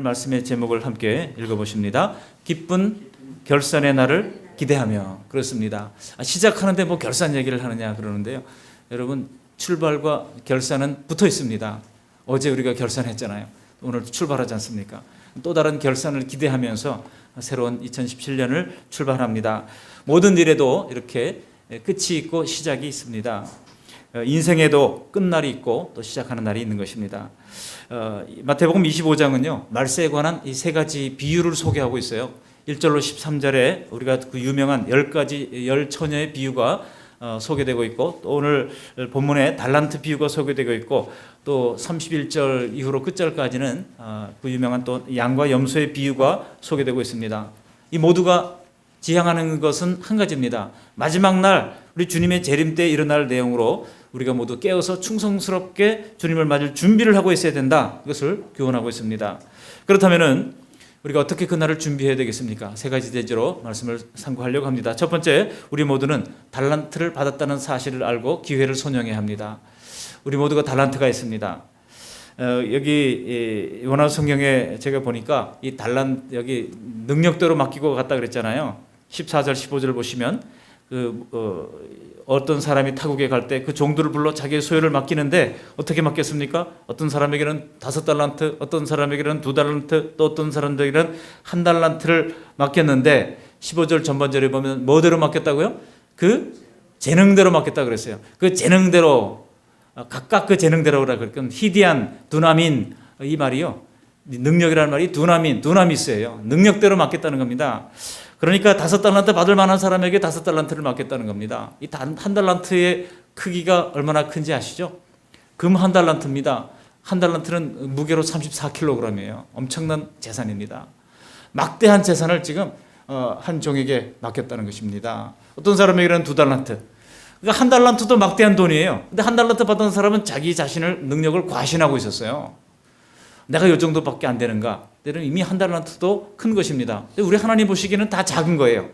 말씀의 제목을 함께 읽어보십니다. 기쁜 결산의 날을 기대하며. 그렇습니다. 시작하는데 뭐 결산 얘기를 하느냐 그러는데요. 여러분, 출발과 결산은 붙어 있습니다. 어제 우리가 결산했잖아요. 오늘 출발하지 않습니까? 또 다른 결산을 기대하면서 새로운 2017년을 출발합니다. 모든 일에도 이렇게 끝이 있고 시작이 있습니다. 인생에도 끝날이 있고 또 시작하는 날이 있는 것입니다. 마태복음 25장은요, 말세에 관한 이 세 가지 비유를 소개하고 있어요. 1절로 13절에 우리가 그 유명한 10가지 10처녀의 비유가 소개되고 있고, 또 오늘 본문에 달란트 비유가 소개되고 있고, 또 31절 이후로 끝절까지는 그 유명한 또 양과 염소의 비유가 소개되고 있습니다. 이 모두가 지향하는 것은 한 가지입니다. 마지막 날 우리 주님의 재림 때 일어날 내용으로 우리가 모두 깨어서 충성스럽게 주님을 맞을 준비를 하고 있어야 된다. 이것을 교훈하고 있습니다. 그렇다면은 우리가 어떻게 그날을 준비해야 되겠습니까? 세 가지 대지로 말씀을 상고하려고 합니다. 첫 번째, 우리 모두는 달란트를 받았다는 사실을 알고 기회를 손영해야 합니다. 우리 모두가 달란트가 있습니다. 여기 원어 성경에 제가 보니까 이 여기 능력대로 맡기고 갔다 그랬잖아요. 14절 15절 보시면 어떤 사람이 타국에 갈 때 그 종들을 불러 자기의 소유를 맡기는데 어떻게 맡겼습니까? 어떤 사람에게는 5달란트, 어떤 사람에게는 2달란트, 또 어떤 사람들에게는 1달란트를 맡겼는데 15절 전반절에 보면 뭐대로 맡겼다고요? 그 재능대로 맡겼다고 그랬어요. 그 재능대로, 각각 그 재능대로라 그러니까 히디안, 두나민, 이 말이요, 능력이라는 말이 두나미스예요. 능력대로 맡겼다는 겁니다. 그러니까 5달란트 받을 만한 사람에게 5달란트를 맡겼다는 겁니다. 이 한 달란트의 크기가 얼마나 큰지 아시죠? 금 1달란트입니다. 1달란트는 무게로 34kg이에요. 엄청난 재산입니다. 막대한 재산을 지금 한 종에게 맡겼다는 것입니다. 어떤 사람에게는 2달란트. 그러니까 1달란트도 막대한 돈이에요. 근데 1달란트 받은 사람은 자기 자신을 능력을 과신하고 있었어요. 내가 이 정도밖에 안 되는가? 때는 이미 1달란트도 큰 것입니다. 우리 하나님 보시기에는 다 작은 거예요.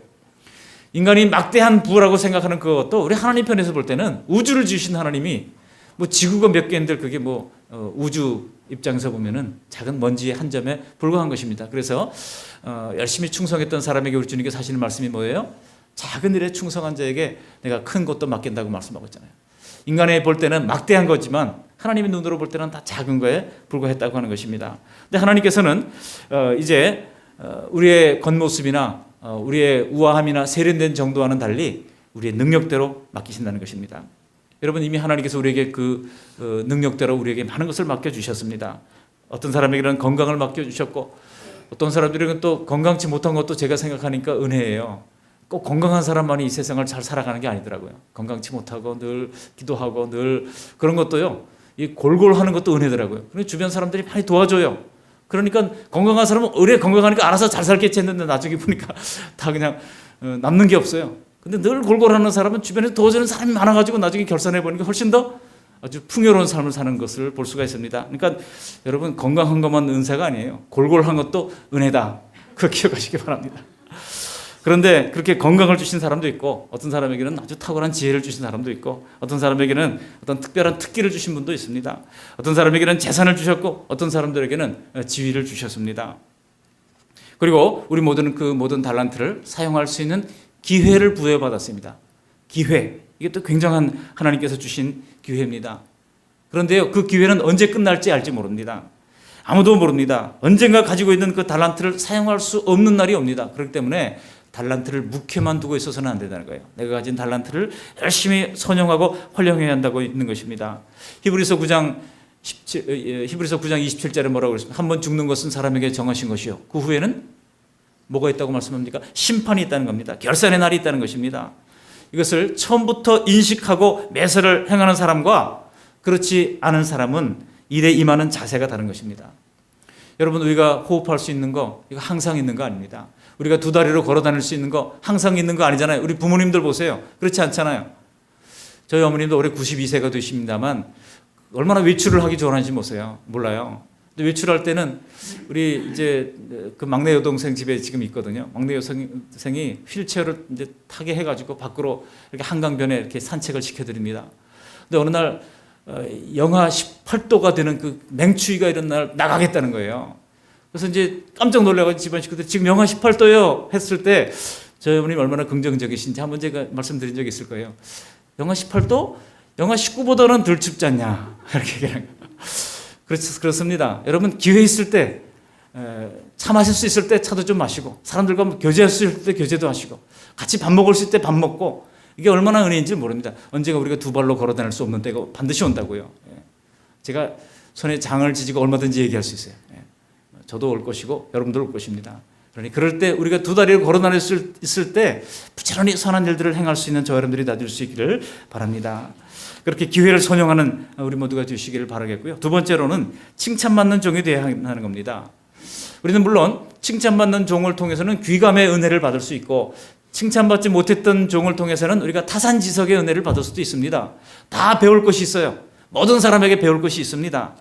인간이 막대한 부라고 생각하는 그것도 우리 하나님 편에서 볼 때는 우주를 지으신 하나님이 뭐 지구가 몇 개인데 그게 뭐 우주 입장에서 보면은 작은 먼지의 한 점에 불과한 것입니다. 그래서 열심히 충성했던 사람에게 우리 주님께서 하시는 말씀이 뭐예요? 작은 일에 충성한 자에게 내가 큰 것도 맡긴다고 말씀하고 있잖아요. 인간이 볼 때는 막대한 거지만 하나님의 눈으로 볼 때는 다 작은 거에 불과했다고 하는 것입니다. 근데 하나님께서는 이제 우리의 겉모습이나 우리의 우아함이나 세련된 정도와는 달리 우리의 능력대로 맡기신다는 것입니다. 여러분, 이미 하나님께서 우리에게 그 능력대로 우리에게 많은 것을 맡겨주셨습니다. 어떤 사람에게는 건강을 맡겨주셨고, 어떤 사람들에게는 또 건강치 못한 것도 제가 생각하니까 은혜예요. 꼭 건강한 사람만이 이 세상을 잘 살아가는 게 아니더라고요. 건강치 못하고 늘 기도하고 늘 그런 것도요, 이 골골하는 것도 은혜더라고요. 그래서 주변 사람들이 많이 도와줘요. 그러니까 건강한 사람은 의뢰 건강하니까 알아서 잘 살겠지 했는데 나중에 보니까 다 그냥 남는 게 없어요. 근데 늘 골골하는 사람은 주변에 도와주는 사람이 많아가지고 나중에 결산해 보니까 훨씬 더 아주 풍요로운 삶을 사는 것을 볼 수가 있습니다. 그러니까 여러분, 건강한 것만 은사가 아니에요. 골골한 것도 은혜다. 그거 기억하시기 바랍니다. 그런데 그렇게 건강을 주신 사람도 있고, 어떤 사람에게는 아주 탁월한 지혜를 주신 사람도 있고, 어떤 사람에게는 어떤 특별한 특기를 주신 분도 있습니다. 어떤 사람에게는 재산을 주셨고, 어떤 사람들에게는 지위를 주셨습니다. 그리고 우리 모두는 그 모든 달란트를 사용할 수 있는 기회를 부여받았습니다. 기회, 이게 또 굉장한 하나님께서 주신 기회입니다. 그런데요, 그 기회는 언제 끝날지 알지 모릅니다. 아무도 모릅니다. 언젠가 가지고 있는 그 달란트를 사용할 수 없는 날이 옵니다. 그렇기 때문에 달란트를 묵혀만 두고 있어서는 안 된다는 거예요. 내가 가진 달란트를 열심히 선용하고 활용해야 한다고 있는 것입니다. 히브리서 9장 27절에 뭐라고 그랬습니까? 한번 죽는 것은 사람에게 정하신 것이요, 그 후에는 뭐가 있다고 말씀합니까? 심판이 있다는 겁니다. 결산의 날이 있다는 것입니다. 이것을 처음부터 인식하고 매사를 행하는 사람과 그렇지 않은 사람은 일에 임하는 자세가 다른 것입니다. 여러분, 우리가 호흡할 수 있는 거, 이거 항상 있는 거 아닙니다. 우리가 2다리로 걸어 다닐 수 있는 거 항상 있는 거 아니잖아요. 우리 부모님들 보세요. 그렇지 않잖아요. 저희 어머님도 올해 92세가 되십니다만 얼마나 외출을 하기 좋아하는지 몰라요. 근데 외출할 때는 우리 이제 그 막내 여동생 집에 지금 있거든요. 막내 여동생이 휠체어를 이제 타게 해가지고 밖으로 이렇게 한강변에 이렇게 산책을 시켜드립니다. 근데 어느 날 영하 18도가 되는 그 맹추위가 이런 날 나가겠다는 거예요. 그래서 이제 깜짝 놀라가지고 집안 식구들이 지금 영하 18도요 했을 때 저희 어머님 얼마나 긍정적이신지 한번 제가 말씀드린 적이 있을 거예요. 영하 18도? 영하 19보다는 덜 춥지 않냐 이렇게 얘기하는 거예요. 그렇습니다. 여러분 기회 있을 때 차 마실 수 있을 때 차도 좀 마시고 사람들과 교제할 수 있을 때 교제도 하시고 같이 밥 먹을 수 있을 때 밥 먹고 이게 얼마나 은혜인지 모릅니다. 언제가 우리가 두 발로 걸어 다닐 수 없는 때가 반드시 온다고요. 제가 손에 장을 지지고 얼마든지 얘기할 수 있어요. 저도 올 것이고 여러분도 올 것입니다. 그러니 그럴 때 우리가 두 다리를 걸어 다닐 수 있을 때 부지런히 선한 일들을 행할 수 있는 저 여러분들이 놔줄 수 있기를 바랍니다. 그렇게 기회를 선용하는 우리 모두가 되시기를 바라겠고요. 두 번째로는 칭찬받는 종이 되어야 하는 겁니다. 우리는 물론 칭찬받는 종을 통해서는 귀감의 은혜를 받을 수 있고 칭찬받지 못했던 종을 통해서는 우리가 타산지석의 은혜를 받을 수도 있습니다. 다 배울 것이 있어요. 모든 사람에게 배울 것이 있습니다.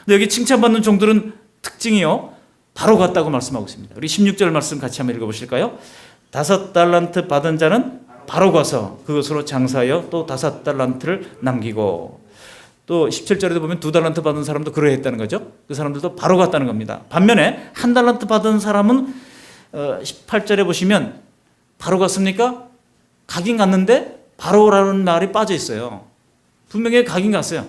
근데 여기 칭찬받는 종들은 특징이요. 바로 갔다고 말씀하고 있습니다. 우리 16절 말씀 같이 한번 읽어보실까요? 5달란트 받은 자는 바로 가서 그것으로 장사하여 또 5달란트를 남기고 또 17절에도 보면 2달란트 받은 사람도 그러했다는 거죠. 그 사람들도 바로 갔다는 겁니다. 반면에 1달란트 받은 사람은 18절에 보시면 바로 갔습니까? 가긴 갔는데 바로라는 말이 빠져 있어요. 분명히 가긴 갔어요.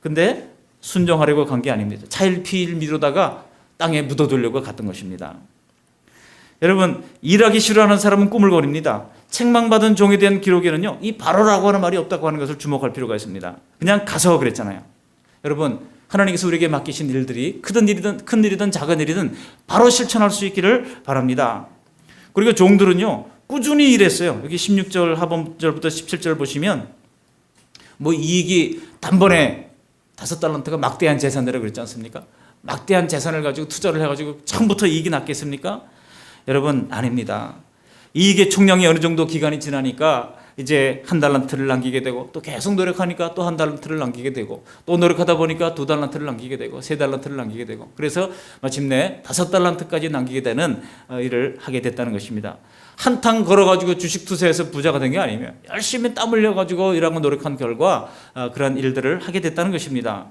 근데 순종하려고 간 게 아닙니다. 차일피일 미루다가 땅에 묻어두려고 갔던 것입니다. 여러분 일하기 싫어하는 사람은 꿈을 거립니다. 책망받은 종에 대한 기록에는요 이 바로라고 하는 말이 없다고 하는 것을 주목할 필요가 있습니다. 그냥 가서 그랬잖아요. 여러분 하나님께서 우리에게 맡기신 일들이 큰 일이든 작은 일이든 바로 실천할 수 있기를 바랍니다. 그리고 종들은요 꾸준히 일했어요. 여기 16절 하반절부터 17절 보시면 뭐 이익이 단번에 5달란트가 막대한 재산이라고 그랬지 않습니까? 막대한 재산을 가지고 투자를 해가지고 처음부터 이익이 났겠습니까? 여러분 아닙니다. 이익의 총량이 어느 정도 기간이 지나니까 이제 1달란트를 남기게 되고 또 계속 노력하니까 또 1달란트를 남기게 되고 또 노력하다 보니까 2달란트를 남기게 되고 3달란트를 남기게 되고 그래서 마침내 5달란트까지 남기게 되는 일을 하게 됐다는 것입니다. 한탕 걸어가지고 주식 투자해서 부자가 된 게 아니며 열심히 땀 흘려가지고 일하고 노력한 결과 그러한 일들을 하게 됐다는 것입니다.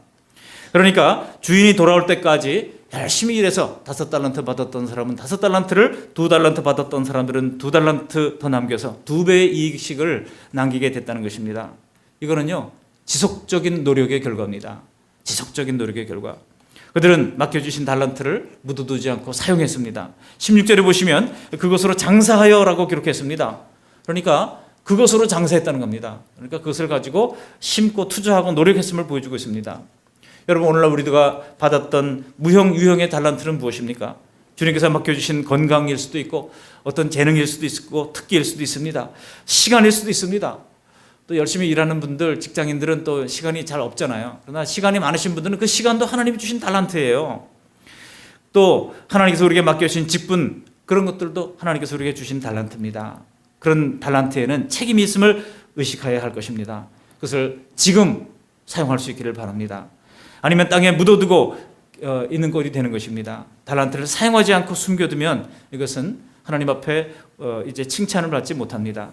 그러니까 주인이 돌아올 때까지 열심히 일해서 5달란트 받았던 사람은 5달란트를 2달란트 받았던 사람들은 2달란트 더 남겨서 2배의 이익씩을 남기게 됐다는 것입니다. 이거는요 지속적인 노력의 결과입니다. 지속적인 노력의 결과. 그들은 맡겨주신 달란트를 묻어두지 않고 사용했습니다. 16절에 보시면 그것으로 장사하여라고 기록했습니다. 그러니까 그것으로 장사했다는 겁니다. 그러니까 그것을 가지고 심고 투자하고 노력했음을 보여주고 있습니다. 여러분 오늘날 우리가 받았던 무형 유형의 달란트는 무엇입니까? 주님께서 맡겨주신 건강일 수도 있고 어떤 재능일 수도 있고 특기일 수도 있습니다. 시간일 수도 있습니다. 또 열심히 일하는 분들 직장인들은 또 시간이 잘 없잖아요. 그러나 시간이 많으신 분들은 그 시간도 하나님이 주신 달란트예요. 또 하나님께서 우리에게 맡겨주신 직분 그런 것들도 하나님께서 우리에게 주신 달란트입니다. 그런 달란트에는 책임이 있음을 의식해야 할 것입니다. 그것을 지금 사용할 수 있기를 바랍니다. 아니면 땅에 묻어두고 있는 꼴이 되는 것입니다. 달란트를 사용하지 않고 숨겨두면 이것은 하나님 앞에 이제 칭찬을 받지 못합니다.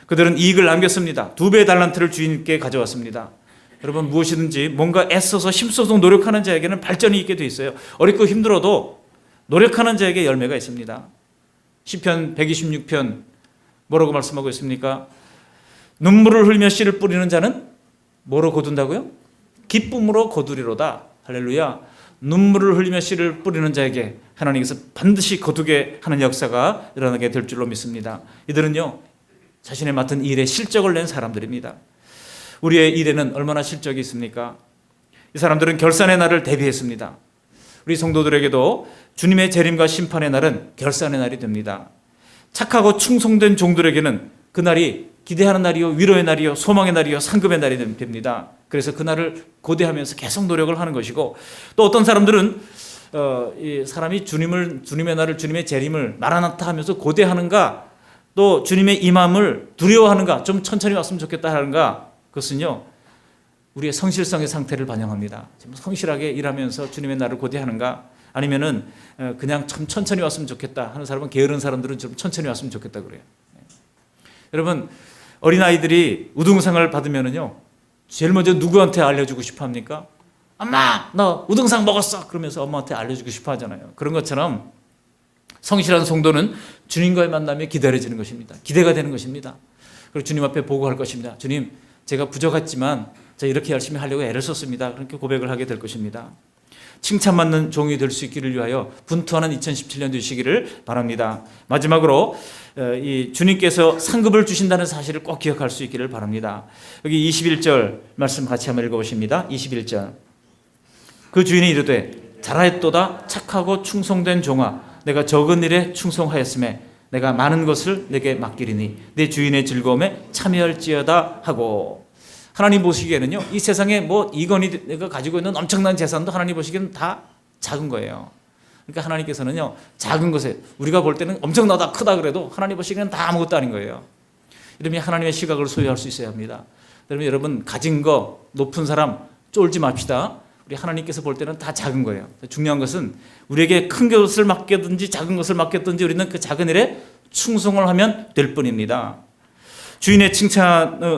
그들은 이익을 남겼습니다. 2배의 달란트를 주인께 가져왔습니다. 여러분 무엇이든지 뭔가 애써서 힘써서 노력하는 자에게는 발전이 있게 돼 있어요. 어렵고 힘들어도 노력하는 자에게 열매가 있습니다. 시편 126편 뭐라고 말씀하고 있습니까? 눈물을 흘리며 씨를 뿌리는 자는 뭐로 거둔다고요? 기쁨으로 거두리로다. 할렐루야. 눈물을 흘리며 씨를 뿌리는 자에게 하나님께서 반드시 거두게 하는 역사가 일어나게 될 줄로 믿습니다. 이들은요 자신의 맡은 일에 실적을 낸 사람들입니다. 우리의 일에는 얼마나 실적이 있습니까? 이 사람들은 결산의 날을 대비했습니다. 우리 성도들에게도 주님의 재림과 심판의 날은 결산의 날이 됩니다. 착하고 충성된 종들에게는 그날이 기대하는 날이요 위로의 날이요 소망의 날이요 상급의 날이 됩니다. 그래서 그날을 고대하면서 계속 노력을 하는 것이고 또 어떤 사람들은 이 사람이 주님의 날을 주님의 재림을 마라나타 하면서 고대하는가 또 주님의 임함을 두려워하는가 좀 천천히 왔으면 좋겠다 하는가 그것은요 우리의 성실성의 상태를 반영합니다. 지금 성실하게 일하면서 주님의 날을 고대하는가 아니면은 그냥 좀 천천히 왔으면 좋겠다 하는 사람은 게으른 사람들은 좀 천천히 왔으면 좋겠다 그래요. 여러분 어린아이들이 우등상을 받으면은요 제일 먼저 누구한테 알려주고 싶어 합니까? 엄마 너 우등상 먹었어 그러면서 엄마한테 알려주고 싶어 하잖아요. 그런 것처럼 성실한 성도는 주님과의 만남이 기다려지는 것입니다. 기대가 되는 것입니다. 그리고 주님 앞에 보고할 것입니다. 주님, 제가 부족했지만 제가 이렇게 열심히 하려고 애를 썼습니다. 그렇게 고백을 하게 될 것입니다. 칭찬받는 종이 될 수 있기를 위하여 분투하는 2017년 되시기를 바랍니다. 마지막으로 이 주님께서 상급을 주신다는 사실을 꼭 기억할 수 있기를 바랍니다. 여기 21절 말씀 같이 한번 읽어보십니다. 21절. 그 주인이 이르되 잘하였도다 착하고 충성된 종아 내가 적은 일에 충성하였음에 내가 많은 것을 내게 맡기리니 내 주인의 즐거움에 참여할지어다 하고. 하나님 보시기에는요 이 세상에 뭐 이건희가 가지고 있는 엄청난 재산도 하나님 보시기에는 다 작은 거예요. 그러니까 하나님께서는요 작은 것에 우리가 볼 때는 엄청나다 크다 그래도 하나님 보시기에는 다 아무것도 아닌 거예요. 이러면 하나님의 시각을 소유할 수 있어야 합니다. 그러면 여러분 가진 거 높은 사람 쫄지 맙시다. 우리 하나님께서 볼 때는 다 작은 거예요. 중요한 것은 우리에게 큰 것을 맡겼든지 작은 것을 맡겼든지 우리는 그 작은 일에 충성을 하면 될 뿐입니다. 주인의 칭찬은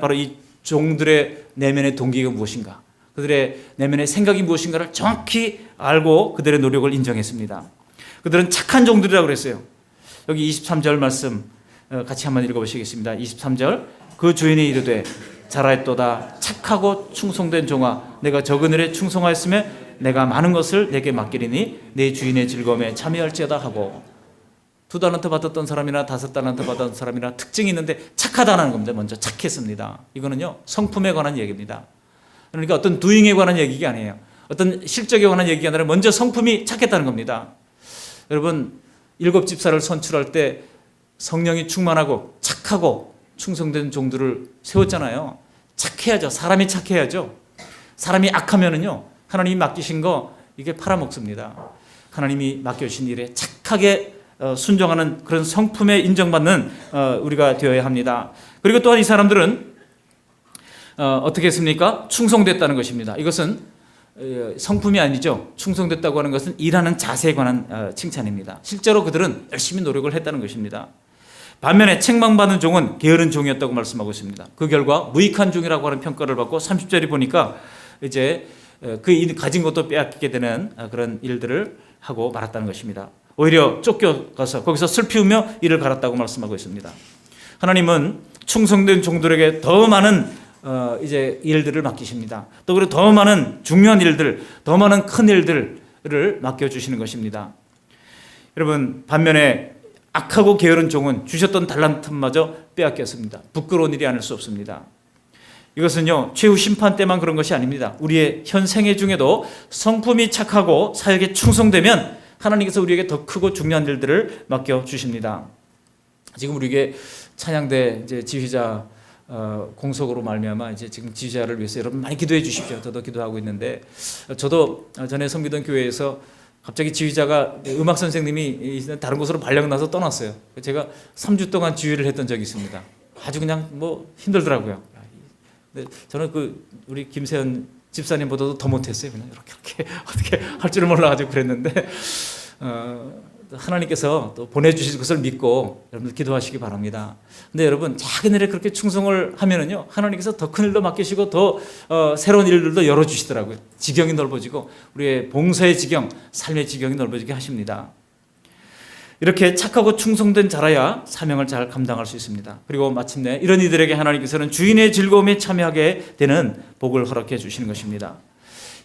바로 이 종들의 내면의 동기가 무엇인가, 그들의 내면의 생각이 무엇인가를 정확히 알고 그들의 노력을 인정했습니다. 그들은 착한 종들이라고 그랬어요. 여기 23절 말씀 같이 한번 읽어보시겠습니다. 23절. 그 주인이 이르되 잘하였도다 착하고 충성된 종아 내가 적은 일에 충성하였으며 내가 많은 것을 내게 맡기리니 내 주인의 즐거움에 참여할지어다 하고. 2달란트 받았던 사람이나 5달란트 받았던 사람이나 특징이 있는데 착하다는 겁니다. 먼저 착했습니다. 이거는요 성품에 관한 얘기입니다. 그러니까 어떤 두잉에 관한 얘기가 아니에요. 어떤 실적에 관한 얘기가 아니라 먼저 성품이 착했다는 겁니다. 여러분 7집사를 선출할 때 성령이 충만하고 착하고 충성된 종들을 세웠잖아요. 착해야죠. 사람이 착해야죠. 사람이 악하면은요 하나님이 맡기신 거 이게 팔아먹습니다. 하나님이 맡겨주신 일에 착하게 순종하는 그런 성품에 인정받는 우리가 되어야 합니다. 그리고 또한 이 사람들은 어떻게 했습니까? 충성됐다는 것입니다. 이것은 성품이 아니죠. 충성됐다고 하는 것은 일하는 자세에 관한 칭찬입니다. 실제로 그들은 열심히 노력을 했다는 것입니다. 반면에 책망받는 종은 게으른 종이었다고 말씀하고 있습니다. 그 결과 무익한 종이라고 하는 평가를 받고 30절이 보니까 이제 그 가진 것도 빼앗기게 되는 그런 일들을 하고 말았다는 것입니다. 오히려 쫓겨가서 거기서 슬피우며 이를 갈았다고 말씀하고 있습니다. 하나님은 충성된 종들에게 더 많은 이제 일들을 맡기십니다. 또 그리고 더 많은 중요한 일들, 더 많은 큰 일들을 맡겨주시는 것입니다. 여러분 반면에 악하고 게으른 종은 주셨던 달란트마저 빼앗겼습니다. 부끄러운 일이 아닐 수 없습니다. 이것은요 최후 심판 때만 그런 것이 아닙니다. 우리의 현 생애 중에도 성품이 착하고 사역에 충성되면 하나님께서 우리에게 더 크고 중요한 일들을 맡겨주십니다. 지금 우리에게 찬양대 이제 지휘자 공석으로 말미암아 이제 지금 지휘자를 위해서 여러분 많이 기도해 주십시오. 저도 기도하고 있는데 저도 전에 섬기던 교회에서 갑자기 지휘자가 음악 선생님이 다른 곳으로 발령 나서 떠났어요. 제가 3주 동안 지휘를 했던 적이 있습니다. 아주 그냥 뭐 힘들더라고요. 근데 저는 우리 김세현 집사님보다도 더 못했어요. 그냥 이렇게 어떻게 할 줄을 몰라가지고 그랬는데 하나님께서 또 보내주실 것을 믿고 여러분들 기도하시기 바랍니다. 근데 여러분 작은 일에 그렇게 충성을 하면은요 하나님께서 더 큰 일도 맡기시고 더 새로운 일들도 열어주시더라고요. 지경이 넓어지고 우리의 봉사의 지경, 삶의 지경이 넓어지게 하십니다. 이렇게 착하고 충성된 자라야 사명을 잘 감당할 수 있습니다. 그리고 마침내 이런 이들에게 하나님께서는 주인의 즐거움에 참여하게 되는 복을 허락해 주시는 것입니다.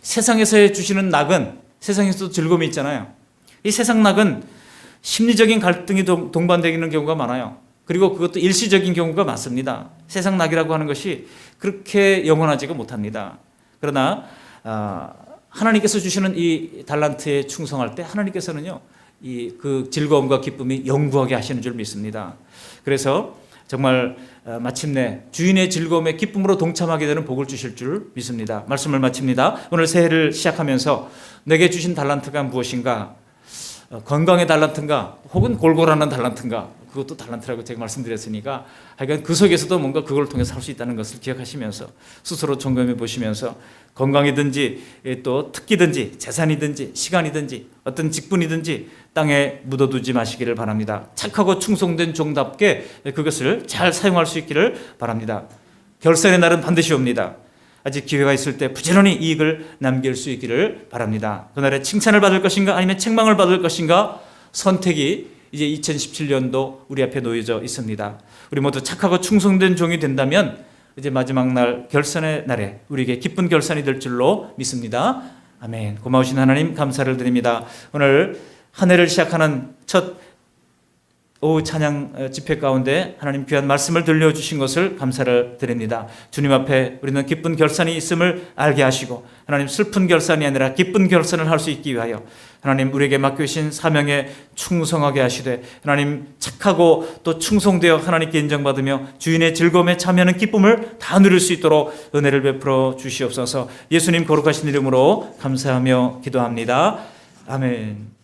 세상에서 주시는 낙은 세상에서도 즐거움이 있잖아요. 이 세상 낙은 심리적인 갈등이 동반되는 경우가 많아요. 그리고 그것도 일시적인 경우가 많습니다. 세상 낙이라고 하는 것이 그렇게 영원하지가 못합니다. 그러나 하나님께서 주시는 이 달란트에 충성할 때 하나님께서는요 그 즐거움과 기쁨이 영구하게 하시는 줄 믿습니다. 그래서 정말 마침내 주인의 즐거움에 기쁨으로 동참하게 되는 복을 주실 줄 믿습니다. 말씀을 마칩니다. 오늘 새해를 시작하면서 내게 주신 달란트가 무엇인가? 건강의 달란트인가? 혹은 골골하는 달란트인가? 그것도 달란트라고 제가 말씀드렸으니까 하여간 그 속에서도 뭔가 그걸 통해서 할 수 있다는 것을 기억하시면서 스스로 점검해 보시면서 건강이든지 또 특기든지 재산이든지 시간이든지 어떤 직분이든지 땅에 묻어두지 마시기를 바랍니다. 착하고 충성된 종답게 그것을 잘 사용할 수 있기를 바랍니다. 결산의 날은 반드시 옵니다. 아직 기회가 있을 때 부지런히 이익을 남길 수 있기를 바랍니다. 그날에 칭찬을 받을 것인가 아니면 책망을 받을 것인가 선택이 이제 2017년도 우리 앞에 놓여져 있습니다. 우리 모두 착하고 충성된 종이 된다면 이제 마지막 날 결산의 날에 우리에게 기쁜 결산이 될 줄로 믿습니다. 아멘. 고마우신 하나님 감사를 드립니다. 오늘 한 해를 시작하는 첫 오후 찬양 집회 가운데 하나님 귀한 말씀을 들려주신 것을 감사를 드립니다. 주님 앞에 우리는 기쁜 결산이 있음을 알게 하시고 하나님 슬픈 결산이 아니라 기쁜 결산을 할 수 있기 위하여 하나님 우리에게 맡겨주신 사명에 충성하게 하시되 하나님 착하고 또 충성되어 하나님께 인정받으며 주인의 즐거움에 참여하는 기쁨을 다 누릴 수 있도록 은혜를 베풀어 주시옵소서. 예수님 거룩하신 이름으로 감사하며 기도합니다. 아멘.